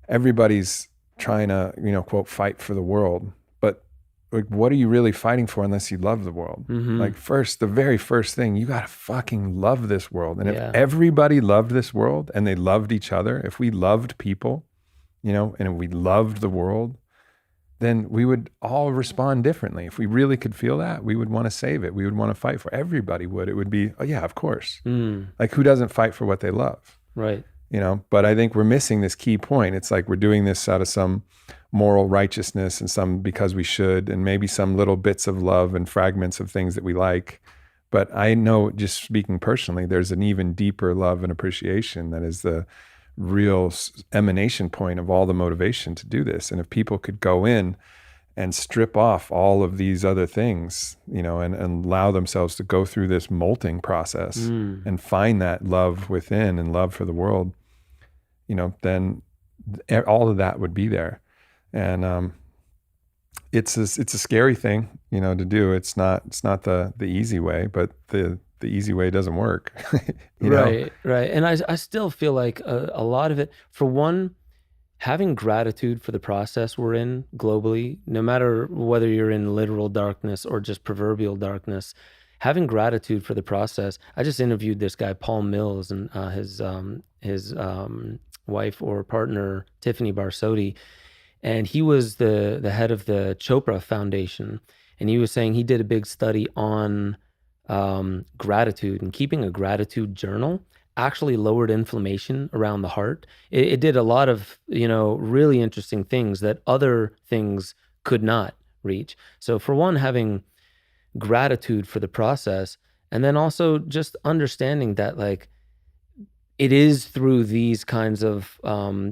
everybody's trying to, quote, fight for the world. But like, what are you really fighting for unless you love the world? Like the very first thing, you got to fucking love this world. And if everybody loved this world and they loved each other, if we loved people, and if we loved the world, then we would all respond differently. If we really could feel that, we would want to save it. We would want to fight for, everybody would. It would be, oh yeah, of course. Like, who doesn't fight for what they love? Right. But I think we're missing this key point. It's like we're doing this out of some moral righteousness and some because we should, and maybe some little bits of love and fragments of things that we like. But I know, just speaking personally, there's an even deeper love and appreciation that is the real emanation point of all the motivation to do this. And if people could go in and strip off all of these other things, and allow themselves to go through this molting process and find that love within and love for the world, then all of that would be there. And it's a scary thing, to do. It's not the easy way, but the easy way doesn't work. Right. And I still feel like a lot of it, for one, having gratitude for the process we're in globally, no matter whether you're in literal darkness or just proverbial darkness, having gratitude for the process. I just interviewed this guy, Paul Mills, and his wife or partner, Tiffany Barsotti, and he was the head of the Chopra Foundation. And he was saying he did a big study on gratitude, and keeping a gratitude journal actually lowered inflammation around the heart. It did a lot of, really interesting things that other things could not reach. So for one, having gratitude for the process, and then also just understanding that, like, it is through these kinds of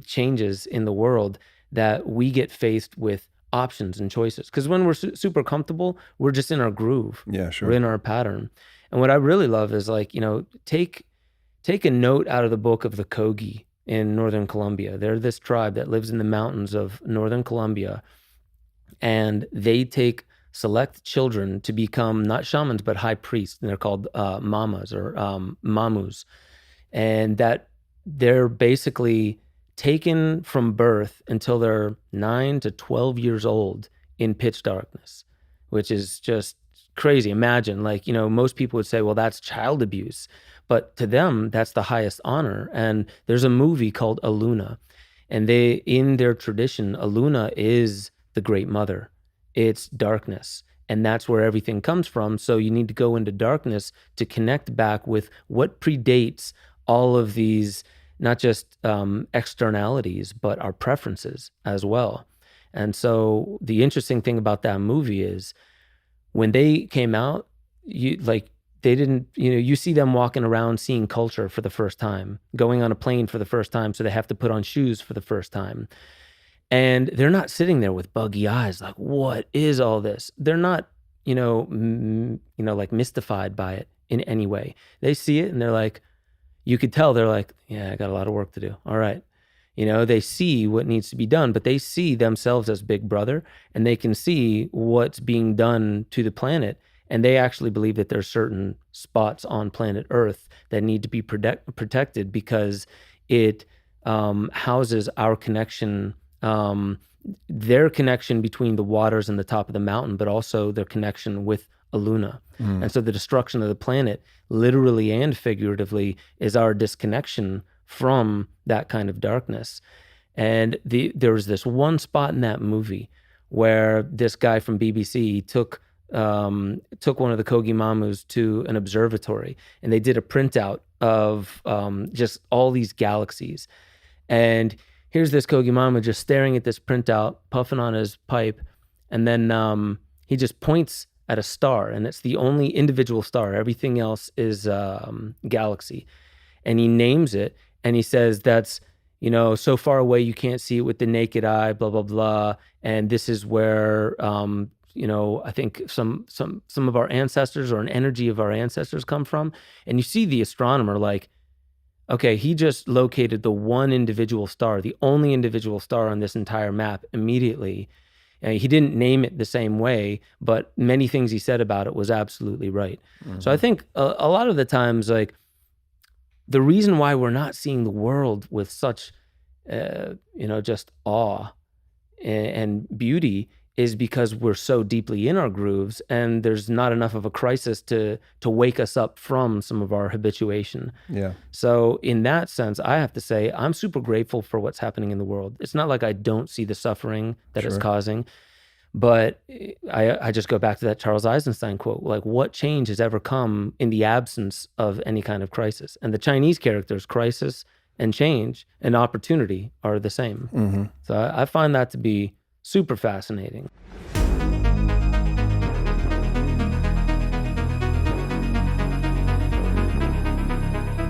changes in the world that we get faced with options and choices. Because when we're super comfortable, we're just in our groove. Yeah, sure. We're in our pattern. And what I really love is, like, take a note out of the book of the Kogi in Northern Colombia. They're this tribe that lives in the mountains of Northern Colombia, and they take select children to become not shamans, but high priests. And they're called mamas or mamus. And that they're basically taken from birth until they're 9 to 12 years old in pitch darkness, which is just crazy. Imagine, like, most people would say, well, that's child abuse. But to them, that's the highest honor. And there's a movie called Aluna. And in their tradition, Aluna is the great mother. It's darkness. And that's where everything comes from. So you need to go into darkness to connect back with what predates all of these, not just externalities, but our preferences as well. And so the interesting thing about that movie is when they came out, they didn't, you see them walking around seeing culture for the first time, going on a plane for the first time, so they have to put on shoes for the first time. And they're not sitting there with buggy eyes like, what is all this? They're not, like mystified by it in any way. They see it and they're like, you could tell they're like, yeah, I got a lot of work to do. All right. They see what needs to be done, but they see themselves as big brother, and they can see what's being done to the planet. And they actually believe that there's certain spots on planet Earth that need to be protected because it houses our connection, their connection between the waters and the top of the mountain, but also their connection with Aluna. And so the destruction of the planet, literally and figuratively, is our disconnection from that kind of darkness. And there was this one spot in that movie where this guy from BBC took one of the Kogi Mamus to an observatory, and they did a printout of just all these galaxies. And here's this Kogi Mama just staring at this printout, puffing on his pipe, and then he just points at a star, and it's the only individual star. Everything else is galaxy. And he names it, and he says that's, so far away you can't see it with the naked eye, blah, blah, blah. And this is where I think some of our ancestors, or an energy of our ancestors, come from. And you see the astronomer like, okay, he just located the one individual star, the only individual star on this entire map immediately. And he didn't name it the same way, but many things he said about it was absolutely right. Mm-hmm. So I think a lot of the times, like, the reason why we're not seeing the world with such just awe and beauty is because we're so deeply in our grooves, and there's not enough of a crisis to wake us up from some of our habituation. Yeah. So in that sense, I have to say I'm super grateful for what's happening in the world. It's not like I don't see the suffering that it's causing, but I just go back to that Charles Eisenstein quote, like, what change has ever come in the absence of any kind of crisis? And the Chinese characters, crisis and change and opportunity are the same. So I find that to be super fascinating.